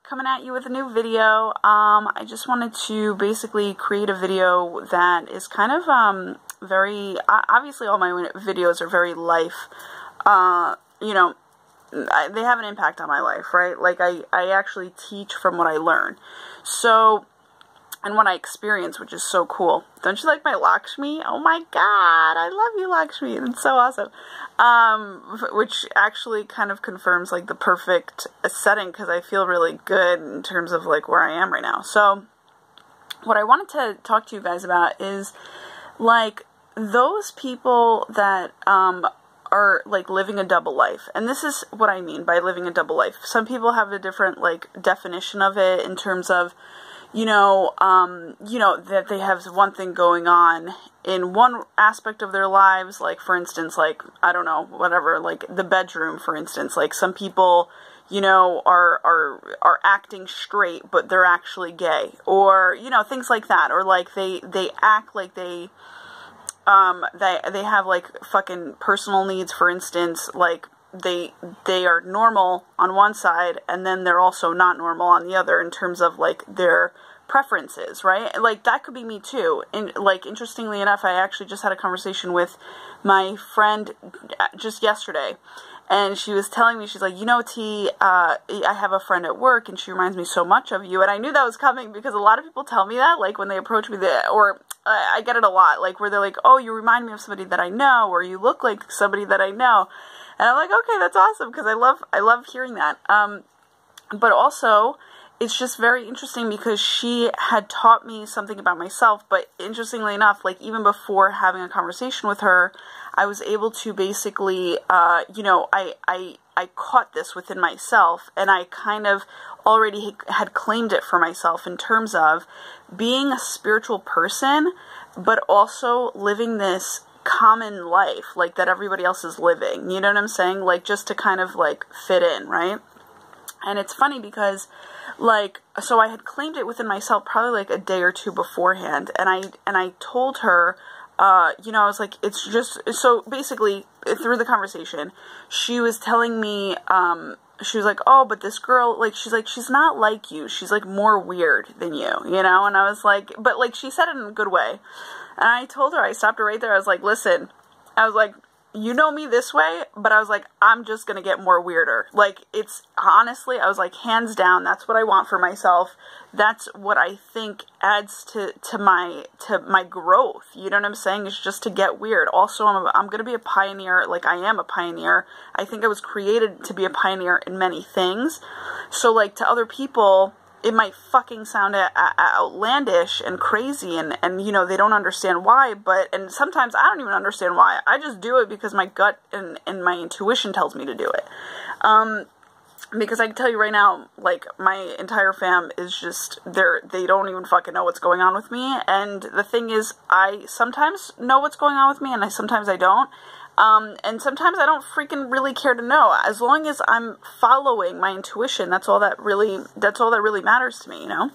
coming at you with a new video. I just wanted to basically create a video that is kind of very, obviously all my videos are very life, you know, they have an impact on my life, right? Like I actually teach from what I learn. So, and what I experience, which is so cool. Don't you like my Lakshmi? Oh my god, I love you, Lakshmi. It's so awesome. Which actually kind of confirms like the perfect setting, because I feel really good in terms of like where I am right now. So what I wanted to talk to you guys about is like those people that are like living a double life. And this is what I mean by living a double life. Some people have a different like definition of it in terms of, you know, that they have one thing going on in one aspect of their lives, like, for instance, like, I don't know, whatever, like, the bedroom, for instance, like, some people, you know, are acting straight, but they're actually gay, or, you know, things like that, or, like, they act like they have, like, fucking personal needs, for instance, like, they are normal on one side, and then they're also not normal on the other in terms of like their preferences, right? Like that could be me too. And like interestingly enough, I actually just had a conversation with my friend just yesterday, and she was telling me, she's like, you know, T, I have a friend at work, and she reminds me so much of you. And I knew that was coming because a lot of people tell me that, like when they approach me, or I get it a lot, like where they're like, oh, you remind me of somebody that I know, or you look like somebody that I know. And I'm like, okay, that's awesome, because I love hearing that. But also, it's just very interesting because she had taught me something about myself. But interestingly enough, like even before having a conversation with her, I was able to basically, you know, I caught this within myself, and I kind of already had claimed it for myself in terms of being a spiritual person, but also living this common life like that everybody else is living, you know what I'm saying, like just to kind of like fit in, right? And it's funny because like, so I had claimed it within myself probably like a day or two beforehand, and I told her, you know, I was like, it's just, so basically through the conversation she was telling me, she was like, oh, but this girl, like, she's like, she's not like you, she's like more weird than you know, and I was like, but like she said it in a good way. And I told her, I stopped her right there. I was like, listen, I was like, you know me this way, but I was like, I'm just going to get more weirder. Like, it's honestly, I was like, hands down, that's what I want for myself. That's what I think adds to my growth. You know what I'm saying? It's just to get weird. Also, I'm going to be a pioneer. Like, I am a pioneer. I think I was created to be a pioneer in many things. So, like, to other people, it might fucking sound outlandish and crazy, and you know, they don't understand why, and sometimes I don't even understand why. I just do it because my gut and my intuition tells me to do it. Because I can tell you right now, like, my entire fam is just, they don't even fucking know what's going on with me, and the thing is, I sometimes know what's going on with me, and sometimes I don't. And sometimes I don't freaking really care to know. As long as I'm following my intuition, that's all that really matters to me, you know?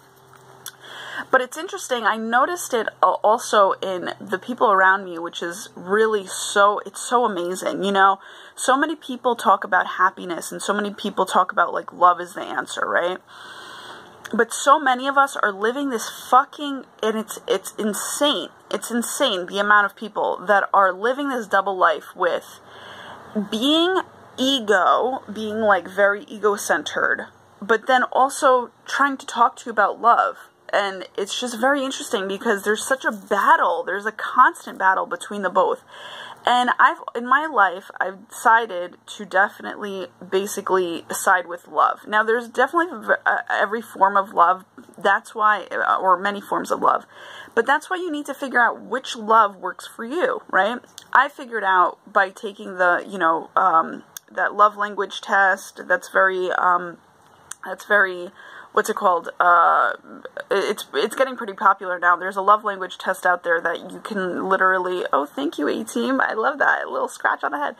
But it's interesting, I noticed it also in the people around me, which is really it's so amazing, you know? So many people talk about happiness, and so many people talk about, like, love is the answer, right? But so many of us are living this fucking, and it's insane. It's insane the amount of people that are living this double life with being being like very ego-centered, but then also trying to talk to you about love. And it's just very interesting because there's such a battle. There's a constant battle between the both. And in my life, I've decided to definitely basically side with love. Now, there's definitely every form of love. That's why, or many forms of love. But that's why you need to figure out which love works for you, right? I figured out by taking the, you know, that love language test. That's very, what's it called? It's getting pretty popular now. There's a love language test out there that you can literally, oh, thank you, A-Team. I love that. A little scratch on the head.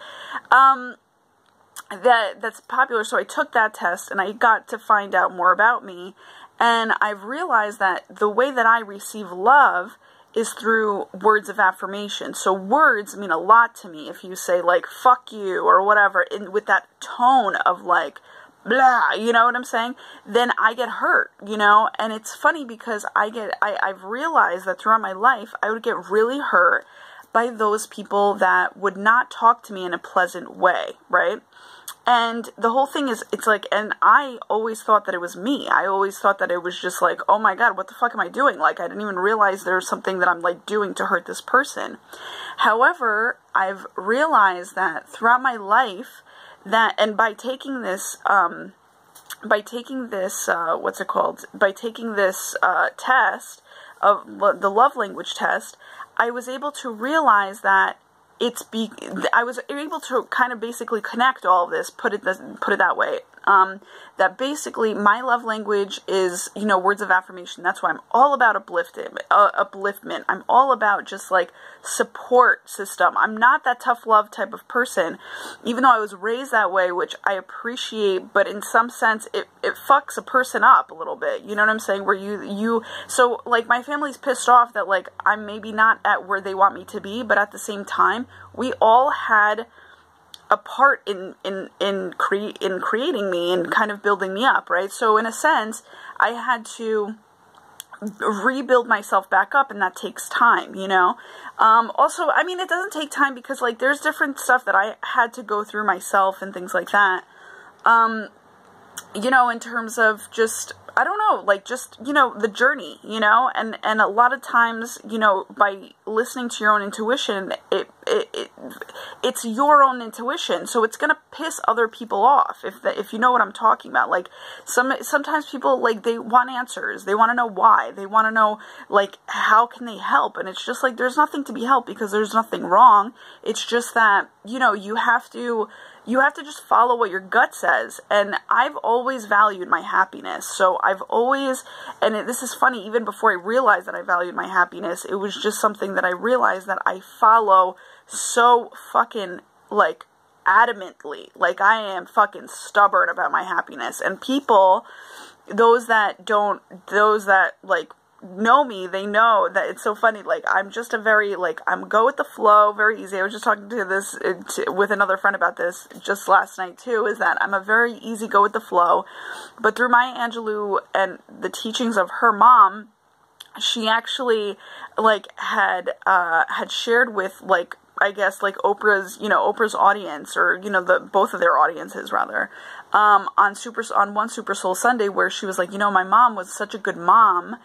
That's popular. So I took that test and I got to find out more about me. And I've realized that the way that I receive love is through words of affirmation. So words mean a lot to me. If you say like, fuck you or whatever, with that tone of like blah, you know what I'm saying? Then I get hurt, you know? And it's funny because I've realized that throughout my life, I would get really hurt by those people that would not talk to me in a pleasant way, right? And the whole thing is, it's like, and I always thought that it was me. I always thought that it was just like, oh my God, what the fuck am I doing? Like, I didn't even realize there was something that I'm like doing to hurt this person. However, I've realized that throughout my life, that, and by taking this, what's it called? By taking this test of the love language test, I was able to realize that I was able to kind of basically connect all of this, put it that way, that basically my love language is, you know, words of affirmation. That's why I'm all about upliftment. I'm all about just like support system. I'm not that tough love type of person, even though I was raised that way, which I appreciate, but in some sense it fucks a person up a little bit. You know what I'm saying? Where so like my family's pissed off that like I'm maybe not at where they want me to be, but at the same time, we all had a part in creating me and kind of building me up, right? So in a sense, I had to rebuild myself back up, and that takes time, you know? Also, I mean, it doesn't take time because, like, there's different stuff that I had to go through myself and things like that. You know, in terms of just, I don't know, like, just, you know, the journey, you know? And a lot of times, you know, by listening to your own intuition, it's your own intuition, so it's gonna piss other people off, if you know what I'm talking about. Like, sometimes people, like, they want answers, they want to know why, they want to know, like, how can they help, and it's just like, there's nothing to be helped because there's nothing wrong. It's just that, you know, you have to just follow what your gut says. And I've always valued my happiness. So I've always, and this is funny, even before I realized that I valued my happiness, it was just something that I realized that I follow so fucking, like, adamantly. Like, I am fucking stubborn about my happiness. And people, those that, like, know me, they know that it's so funny. Like, I'm just a very, like, I'm go with the flow, very easy. I was just talking to this with another friend about this just last night too, is that I'm a very easy go with the flow. But through Maya Angelou and the teachings of her mom, she actually, like, had shared with, like, I guess, like, Oprah's audience, or, you know, both of their audiences rather, on one Super Soul Sunday, where she was like, you know, my mom was such a good mom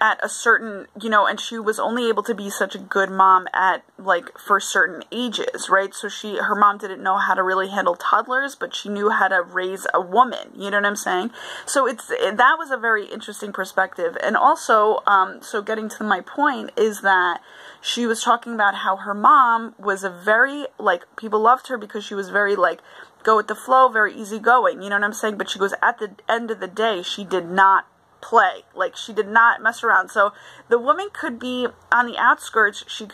at a certain, you know, and she was only able to be such a good mom at, like, for certain ages, right? So her mom didn't know how to really handle toddlers, but she knew how to raise a woman, you know what I'm saying? So that was a very interesting perspective. And also, so getting to my point is that she was talking about how her mom was a very, like, people loved her because she was very, like, go with the flow, very easygoing, you know what I'm saying? But she goes, at the end of the day, she did not play, like, she did not mess around. So the woman could be on the outskirts, she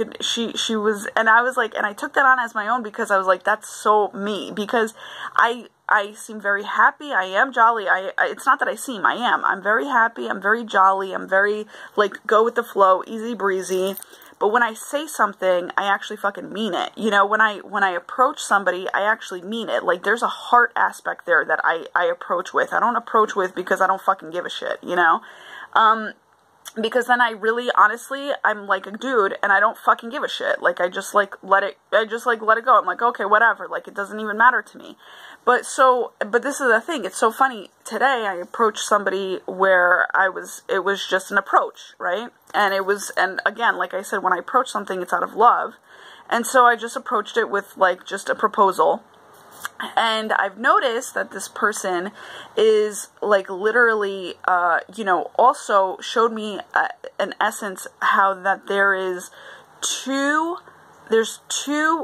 was, and I was like, and I took that on as my own because I was like, that's so me, because I seem very happy, I am jolly, it's not that I'm very happy, I'm very jolly, I'm very, like, go with the flow, easy breezy. But when I say something, I actually fucking mean it. You know, when I approach somebody, I actually mean it. Like, there's a heart aspect there that I approach with. I don't approach with because I don't fucking give a shit, you know? Because then I really, honestly, I'm like a dude, and I don't fucking give a shit. Like, I just, like, let it go. I'm like, okay, whatever. Like, it doesn't even matter to me. But this is the thing. It's so funny. Today, I approached somebody where it was just an approach, right? And again, like I said, when I approach something, it's out of love. And so I just approached it with, like, just a proposal. And I've noticed that this person is, like, literally, you know, also showed me, in essence, how that there's two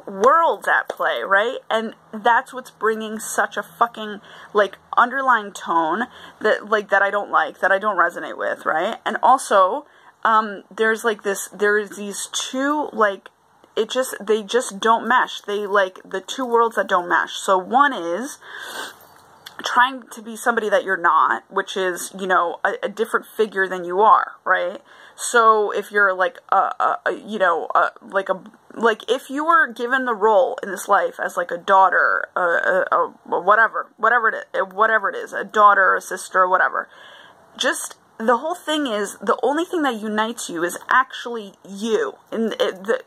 worlds at play, right? And that's what's bringing such a fucking, like, underlying tone that, like, that I don't like, that I don't resonate with, right? And also, there's these two, like, they just don't mesh. They, like, the two worlds that don't mesh. So one is, trying to be somebody that you're not, which is, you know, a different figure than you are, right? So if you're like like if you were given the role in this life as like a daughter, whatever it is, a daughter, a sister, whatever, just the whole thing is, the only thing that unites you is actually you.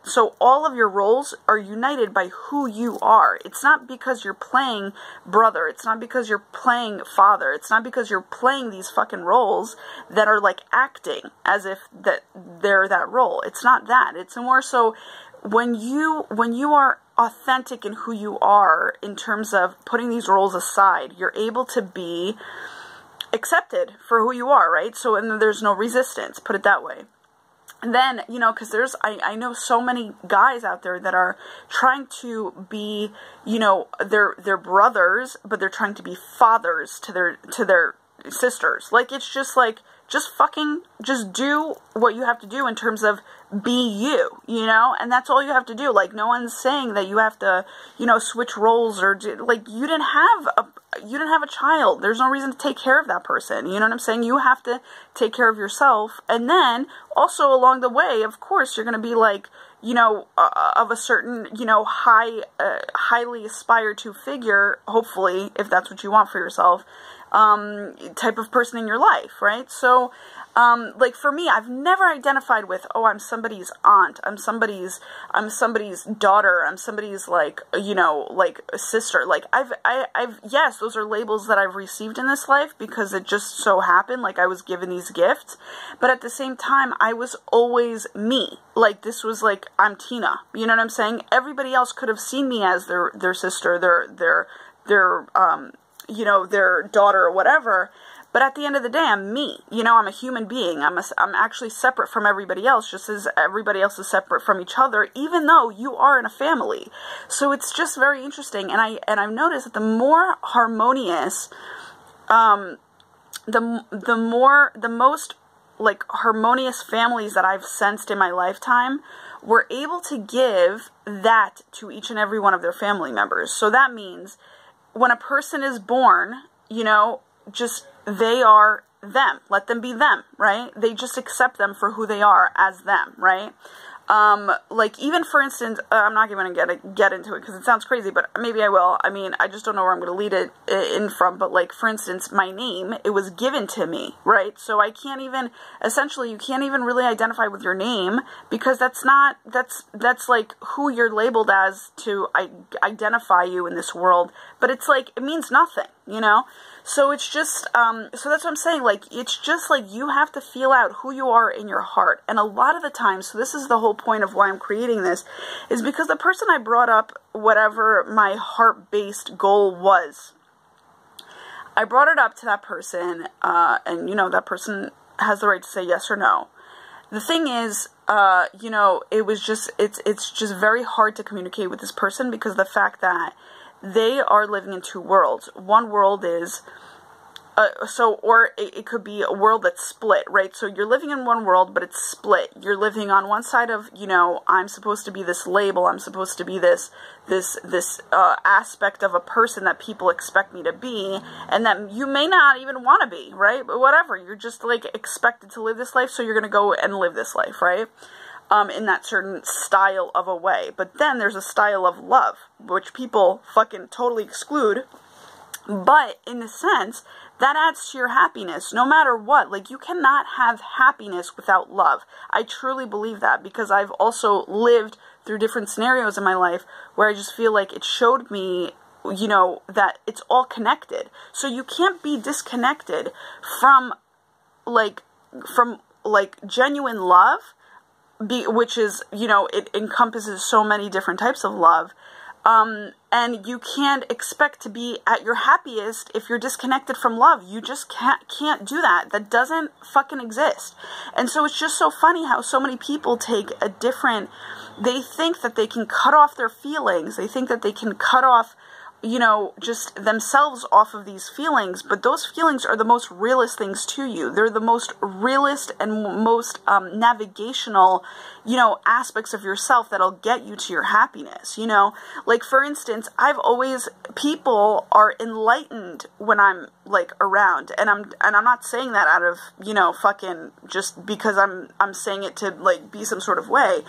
So all of your roles are united by who you are. It's not because you're playing brother. It's not because you're playing father. It's not because you're playing these fucking roles that are like acting as if that they're that role. It's not that. It's more so when you are authentic in who you are in terms of putting these roles aside, you're able to be accepted for who you are, right? So, and there's no resistance, put it that way. And then, you know, because I know so many guys out there that are trying to be, you know, they're brothers, but they're trying to be fathers to their sisters. Like, it's just like, just do what you have to do in terms of be you, you know, and that's all you have to do. Like, no one's saying that you have to, you know, switch roles or like, you didn't have a child. There's no reason to take care of that person. You know what I'm saying? You have to take care of yourself. And then also along the way, of course, you're going to be like, you know, of a certain, you know, highly aspired to figure, hopefully, if that's what you want for yourself, type of person in your life, right? So, like for me, I've never identified with, oh, I'm somebody's aunt, I'm somebody's daughter, I'm somebody's like, you know, like a sister. Like yes, those are labels that I've received in this life because it just so happened, like I was given these gifts, but at the same time, I was always me. Like this was like, I'm Tina, you know what I'm saying? Everybody else could have seen me as their sister, their you know, their daughter or whatever. But at the end of the day, I'm me. You know, I'm a human being. I'm actually separate from everybody else, just as everybody else is separate from each other, even though you are in a family. So it's just very interesting. And I've noticed that the more harmonious, the most like harmonious families that I've sensed in my lifetime were able to give that to each and every one of their family members. So that means when a person is born, you know, just they are them. Let them be them, right? They just accept them for who they are as them, right? Like even for instance, I'm not even going to get into it because it sounds crazy, but maybe I will. I mean, I just don't know where I'm going to lead it in from, but like for instance, my name, it was given to me, right? So I can't even, essentially, you can't even really identify with your name because that's like who you're labeled as to identify you in this world, but it's like, it means nothing, you know? So it's just, so that's what I'm saying, like, it's just like you have to feel out who you are in your heart. And a lot of the time, so this is the whole point of why I'm creating this, is because the person I brought up, whatever my heart-based goal was, I brought it up to that person, and, you know, that person has the right to say yes or no. The thing is, you know, it was just, it's just very hard to communicate with this person because the fact that they are living in two worlds. One world is, or it could be a world that's split, right? So you're living in one world, but it's split. You're living on one side of, you know, I'm supposed to be this label, I'm supposed to be this aspect of a person that people expect me to be, and that you may not even want to be, right? But whatever, you're just like expected to live this life, so you're going to go and live this life, right? In that certain style of a way. But then there's a style of love, which people fucking totally exclude. But in a sense, that adds to your happiness, no matter what. Like, you cannot have happiness without love. I truly believe that because I've also lived through different scenarios in my life where I just feel like it showed me, you know, that it's all connected. So you can't be disconnected from genuine love, which is, you know, it encompasses so many different types of love. And you can't expect to be at your happiest if you're disconnected from love. You just can't do that. That doesn't fucking exist. And so it's just so funny how so many people take they think that they can cut off their feelings. They think that they can cut off, you know, just themselves off of these feelings, but those feelings are the most realist things to you. They're the most realist and most navigational, you know, aspects of yourself that'll get you to your happiness, you know? Like, for instance, people are enlightened when I'm, like, around, and I'm not saying that out of, you know, fucking just because I'm saying it to, like, be some sort of way.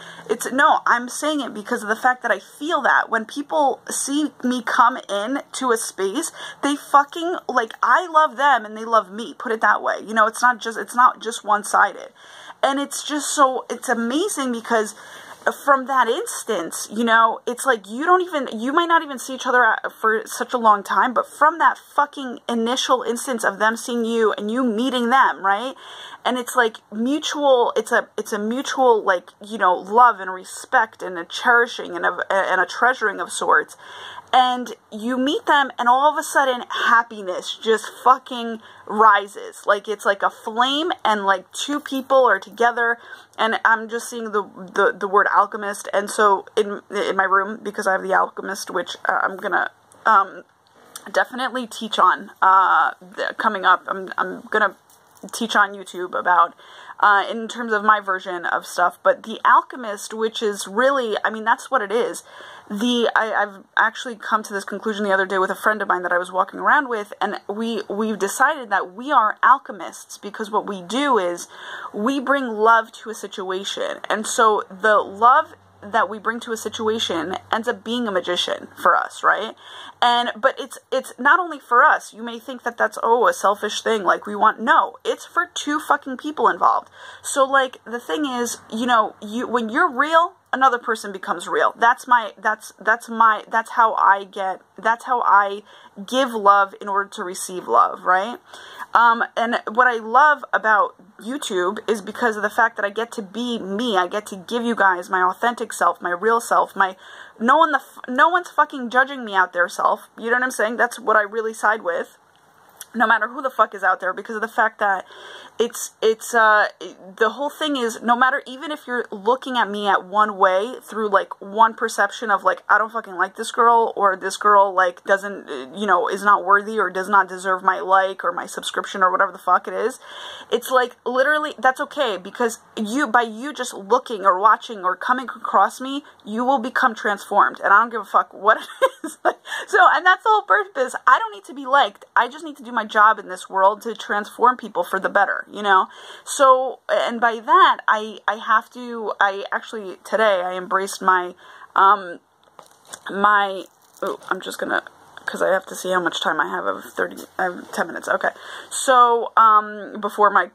No, I'm saying it because of the fact that I feel that when people see me come in to a space, they fucking, like, I love them and they love me, put it that way. You know, it's not just one-sided. And it's just so, it's amazing because from that instance, you know, it's like you might not even see each other for such a long time, but from that fucking initial instance of them seeing you and you meeting them, right? And it's like mutual, it's a mutual, like, you know, love and respect and a cherishing and a treasuring of sorts. And you meet them and all of a sudden happiness just fucking rises. Like, it's like a flame and like two people are together, and I'm just seeing the word alchemist. And so in my room, because I have the alchemist, which I'm gonna definitely teach on coming up. I'm gonna teach on YouTube about in terms of my version of stuff. But the alchemist, which is really, I mean, that's what it is. I've actually come to this conclusion the other day with a friend of mine that I was walking around with, and we've decided that we are alchemists because what we do is we bring love to a situation. And so the love that we bring to a situation ends up being a magician for us, right? But it's not only for us. You may think that that's, a selfish thing, like no, it's for two fucking people involved. So, like, the thing is, you know, when you're real, another person becomes real. That's how I give love in order to receive love, right? And what I love about YouTube is because of the fact that I get to be me. I get to give you guys my authentic self, my real self, no one's fucking judging me out there self. You know what I'm saying? That's what I really side with, no matter who the fuck is out there, because of the fact that the whole thing is, no matter, even if you're looking at me at one way through like one perception of like, I don't fucking like this girl, or this girl like doesn't, you know, is not worthy or does not deserve my like or my subscription or whatever the fuck it is, it's like literally that's okay, because by you just looking or watching or coming across me, you will become transformed, and I don't give a fuck what it is. So, and that's the whole purpose. I don't need to be liked. I just need to do my job in this world to transform people for the better, you know? So, and by that, I actually, today, I embraced I'm just gonna, because I have to see how much time I have. I have 10 minutes. Okay. So, before my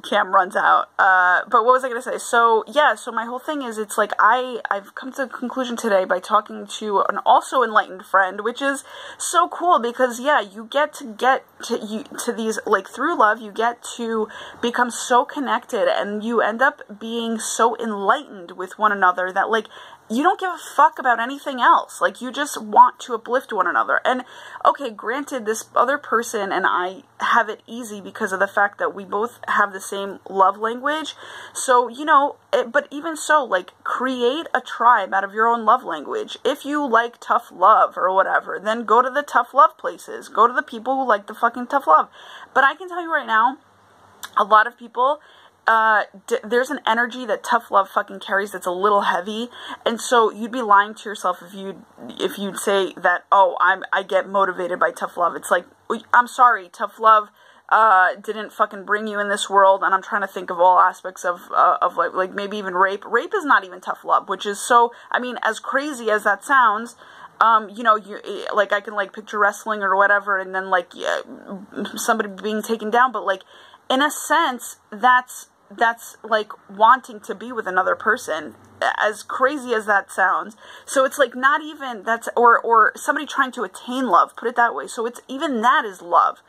cam runs out. But what was I going to say? So, yeah, so my whole thing is, it's like I've come to a conclusion today by talking to an also enlightened friend, which is so cool because, yeah, you get to these, like, through love, you get to become so connected, and you end up being so enlightened with one another that, like, you don't give a fuck about anything else. Like, you just want to uplift one another. And, okay, granted, this other person and I have it easy because of the fact that we both have the same love language. So, you know, but even so, like, create a tribe out of your own love language. If you like tough love or whatever, then go to the tough love places. Go to the people who like the fucking tough love. But I can tell you right now, a lot of people, there's an energy that tough love fucking carries that's a little heavy, and so you'd be lying to yourself if you'd say that, oh, I get motivated by tough love. It's like, I'm sorry, tough love didn't fucking bring you in this world, and I'm trying to think of all aspects of like maybe even rape. Rape is not even tough love, which is so, I mean, as crazy as that sounds, you know, like, I can, like, picture wrestling or whatever, and then, like, somebody being taken down, but, like, in a sense, that's like wanting to be with another person, as crazy as that sounds. So it's like not even that's, or somebody trying to attain love, put it that way. So it's, even that is love.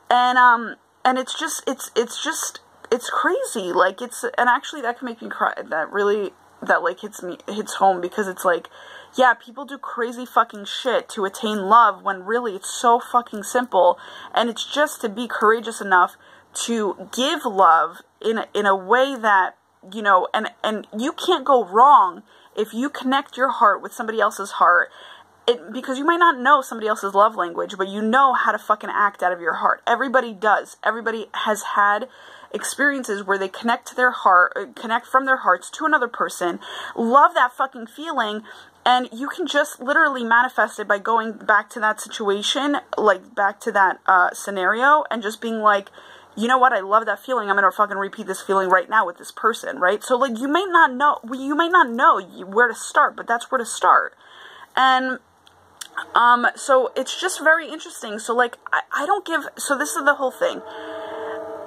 And it's just, it's crazy. Like, and actually that can make me cry. That like hits home, because it's like, yeah, people do crazy fucking shit to attain love when really it's so fucking simple. And it's just to be courageous enough to give love in a way that, you know, and you can't go wrong if you connect your heart with somebody else's heart because you might not know somebody else's love language, but you know how to fucking act out of your heart. Everybody does. Everybody has had experiences where they connect to their heart, connect from their hearts to another person, love that fucking feeling, and you can just literally manifest it by going back to that situation, like back to that scenario, and just being like, you know what, I love that feeling, I'm gonna fucking repeat this feeling right now with this person, right? So like, you may not know where to start, but that's where to start. And so it's just very interesting. So like, I don't give, so this is the whole thing.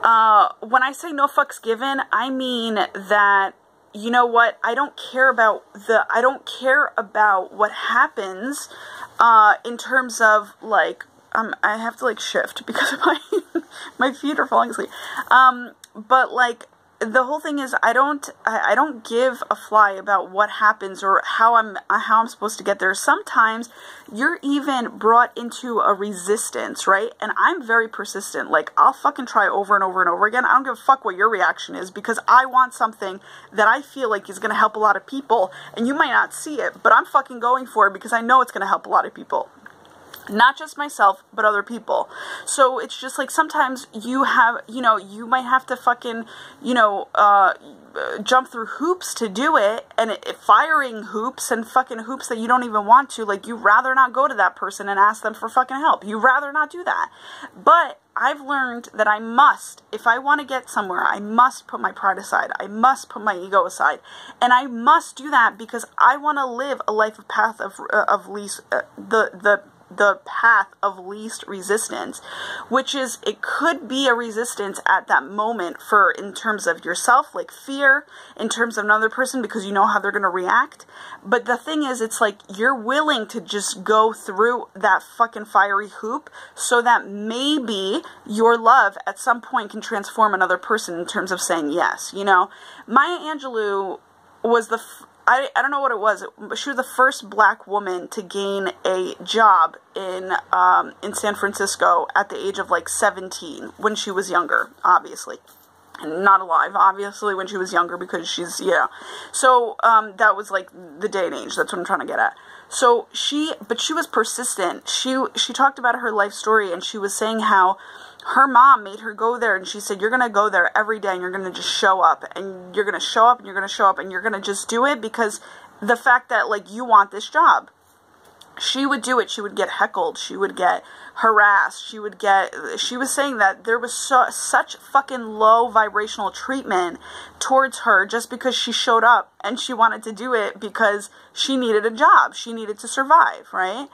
When I say no fucks given, I mean that, you know what, I don't care about what happens, in terms of like, I have to like shift because of my feet are falling asleep. But like, the whole thing is, I don't give a fly about what happens or how I'm supposed to get there. Sometimes you're even brought into a resistance, right? And I'm very persistent. Like, I'll fucking try over and over and over again. I don't give a fuck what your reaction is, because I want something that I feel like is going to help a lot of people, and you might not see it, but I'm fucking going for it because I know it's going to help a lot of people. Not just myself, but other people. So it's just like, sometimes you have, you might have to fucking, jump through hoops to do it, and firing hoops and fucking hoops that you don't even want to. Like, you'd rather not go to that person and ask them for fucking help. You'd rather not do that. But I've learned that I must, if I want to get somewhere, I must put my pride aside. I must put my ego aside. And I must do that because I want to live a life of path of least, the path of least resistance, which is, it could be a resistance at that moment in terms of yourself, like fear, in terms of another person, because you know how they're going to react. But the thing is, it's like, you're willing to just go through that fucking fiery hoop so that maybe your love at some point can transform another person in terms of saying yes. Maya Angelou was I don't know what it was, but she was the first black woman to gain a job in San Francisco at the age of like 17, when she was younger, obviously. And not alive, obviously, when she was younger, because she's, So, that was like the day and age, that's what I'm trying to get at. So but she was persistent. She talked about her life story, and she was saying how her mom made her go there, and she said, you're going to go there every day, and you're going to just show up, and you're going to show up, and you're going to show up, and you're going to just do it because the fact that, like, you want this job. She would do it. She would get heckled. She would get harassed. She was saying that there was such fucking low vibrational treatment towards her just because she showed up, and she wanted to do it because she needed a job. She needed to survive, right?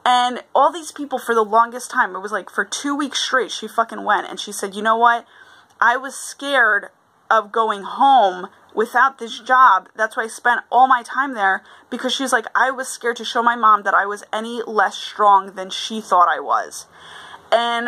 And all these people, for the longest time, it was like for 2 weeks straight, she fucking went. And she said, you know what? I was scared of going home without this job. That's why I spent all my time there, because she's like, I was scared to show my mom that I was any less strong than she thought I was. And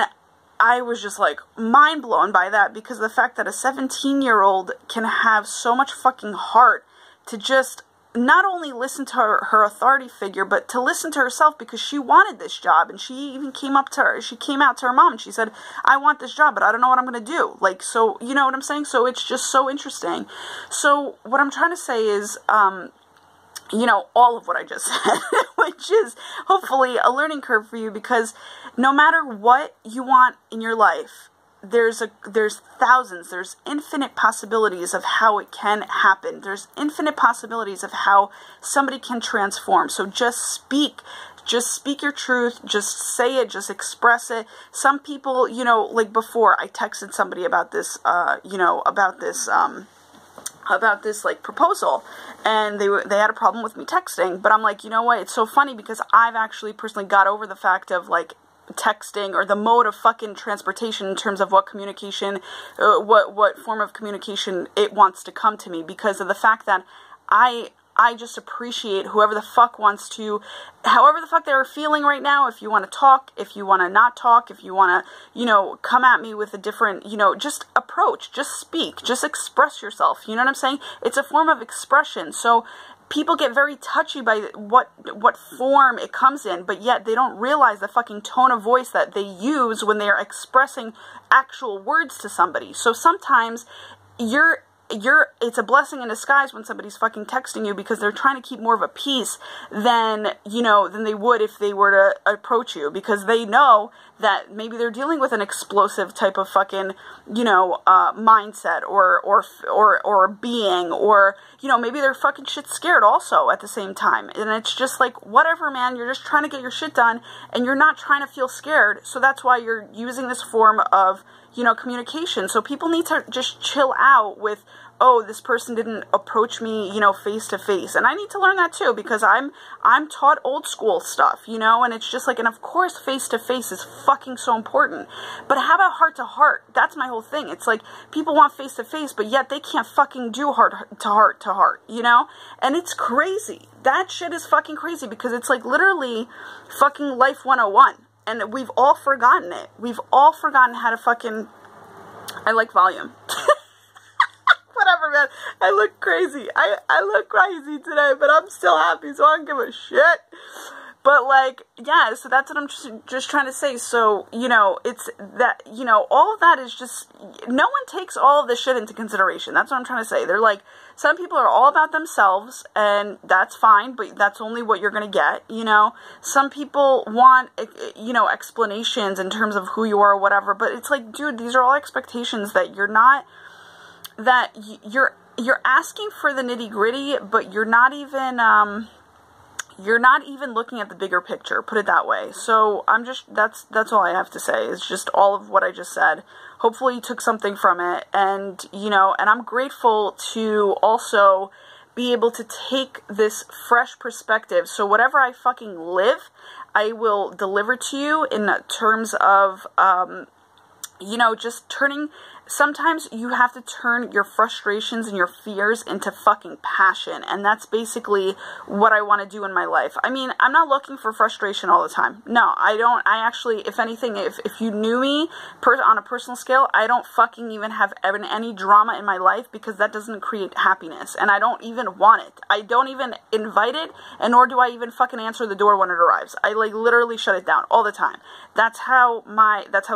I was just like mind blown by that, because the fact that a 17-year-old can have so much fucking heart to just not only listen to her authority figure, but to listen to herself, because she wanted this job. And she even came out to her mom and she said, I want this job, but I don't know what I'm going to do. Like, so, you know what I'm saying? So it's just so interesting. So what I'm trying to say is, all of what I just said, which is hopefully a learning curve for you, because no matter what you want in your life, there's thousands, there's infinite possibilities of how it can happen. There's infinite possibilities of how somebody can transform. So just speak your truth, just say it, just express it. Some people, like before, I texted somebody about this, about this like proposal, and they had a problem with me texting, but I'm like, you know what, it's so funny, because I've actually personally got over the fact of like texting, or the mode of fucking transportation in terms of what communication, what form of communication it wants to come to me, because of the fact that I just appreciate whoever the fuck wants to, however the fuck they're feeling right now. If you want to talk, if you want to not talk, if you want to, come at me with a different, just approach, just speak, just express yourself. You know what I'm saying? It's a form of expression. So people get very touchy by what form it comes in, but yet they don't realize the fucking tone of voice that they use when they are expressing actual words to somebody. So sometimes you're it's a blessing in disguise when somebody's fucking texting you because they're trying to keep more of a peace than, you know, than they would if they were to approach you, because they know that maybe they're dealing with an explosive type of fucking, you know, mindset or being, or, you know, maybe they're fucking shit scared also at the same time. And it's just like, whatever, man, you're just trying to get your shit done and you're not trying to feel scared. So that's why you're using this form of, you know, communication. So people need to just chill out with, oh, this person didn't approach me, you know, face to face. And I need to learn that too, because I'm taught old school stuff, you know, and it's just like, and of course face to face is fucking so important. But how about heart to heart? That's my whole thing. It's like, people want face to face, but yet they can't fucking do heart to heart, you know? And it's crazy. That shit is fucking crazy, because it's like literally fucking life 101. And we've all forgotten it. We've all forgotten how to fucking, I like volume. Whatever, man. I look crazy. I look crazy today, but I'm still happy, so I don't give a shit. But, like, yeah, so that's what I'm just trying to say. So, you know, it's that, you know, all of that is just, no one takes all of this shit into consideration. That's what I'm trying to say. They're like, some people are all about themselves, and that's fine, but that's only what you're going to get, you know. Some people want, you know, explanations in terms of who you are or whatever, but it's like, dude, these are all expectations that you're not, that you're asking for the nitty gritty, but you're not even looking at the bigger picture, put it that way. So I'm just, that's all I have to say. It's just all of what I just said. Hopefully you took something from it, and, you know, and I'm grateful to also be able to take this fresh perspective. So whatever I fucking live, I will deliver to you in terms of, you know, just turning, sometimes you have to turn your frustrations and your fears into fucking passion. And that's basically what I want to do in my life. I mean, I'm not looking for frustration all the time. No, I don't. I actually, if anything, if you knew me on a personal scale, I don't fucking even have any drama in my life, because that doesn't create happiness. And I don't even want it. I don't even invite it, and nor do I even fucking answer the door when it arrives. I like literally shut it down all the time. That's how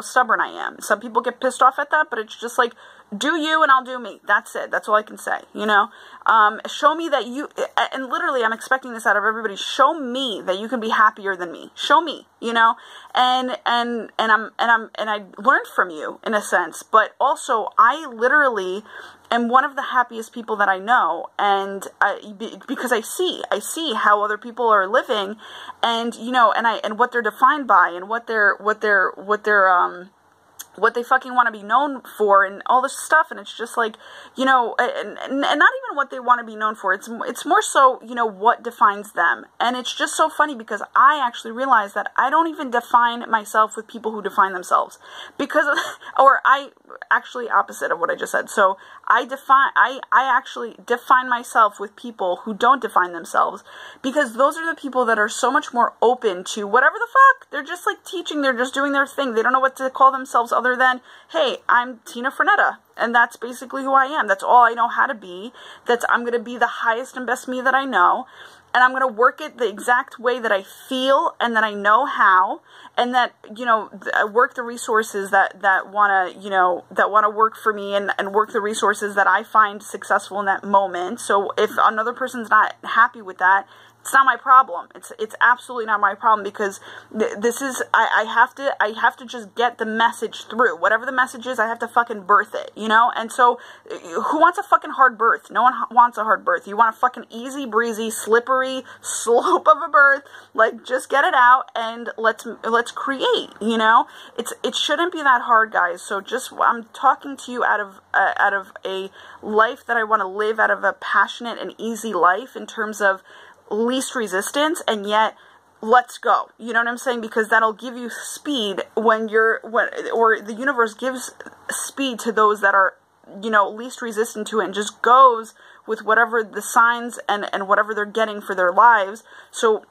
stubborn I am. Some people get pissed off at that, but it's just like, do you and I'll do me. That's it. That's all I can say, you know. Show me that you, and literally I'm expecting this out of everybody, show me that you can be happier than me. Show me, you know. And I learned from you in a sense, but also I literally am one of the happiest people that I know, and because I see how other people are living, and, you know, and what they're defined by, and what they fucking want to be known for, and all this stuff. And it's just like, you know, and not even what they want to be known for. It's more so, you know, what defines them. And it's just so funny, because I actually realize that I don't even define myself with people who define themselves, because of, or I actually opposite of what I just said. So I actually define myself with people who don't define themselves, because those are the people that are so much more open to whatever the fuck. They're just like teaching, they're just doing their thing. They don't know what to call themselves other than, hey, I'm Tina Frenetta, and that's basically who I am. That's all I know how to be. I'm going to be the highest and best me that I know, and I'm going to work it the exact way that I feel and that I know how, and that, you know, work the resources that want to, you know, that want to work for me, and work the resources that I find successful in that moment. So if another person's not happy with that, it's not my problem. It's absolutely not my problem, because this is, I have to just get the message through. Whatever the message is, I have to fucking birth it, you know? And so, who wants a fucking hard birth? No one wants a hard birth. You want a fucking easy breezy, slippery slope of a birth. Like, just get it out and let's create, you know? It shouldn't be that hard, guys. So I'm talking to you out of a life that I want to live, out of a passionate and easy life, in terms of least resistance, and yet let's go. You know what I'm saying? Because that'll give you speed or the universe gives speed to those that are, you know, least resistant to it, and just goes with whatever the signs and whatever they're getting for their lives. So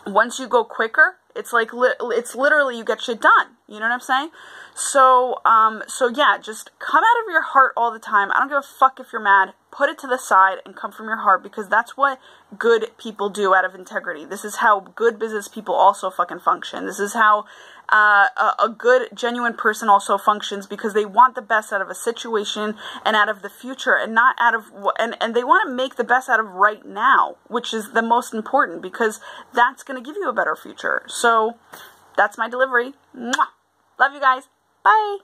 once you go quicker, it's like, it's literally, you get shit done. You know what I'm saying? So, so yeah, just come out of your heart all the time. I don't give a fuck if you're mad. Put it to the side and come from your heart, because that's what good people do out of integrity. This is how good business people also fucking function. This is how a good, genuine person also functions, because they want the best out of a situation and out of the future, and not out of, and they want to make the best out of right now, which is the most important, because that's going to give you a better future. So, that's my delivery. Mwah! Love you guys. Bye.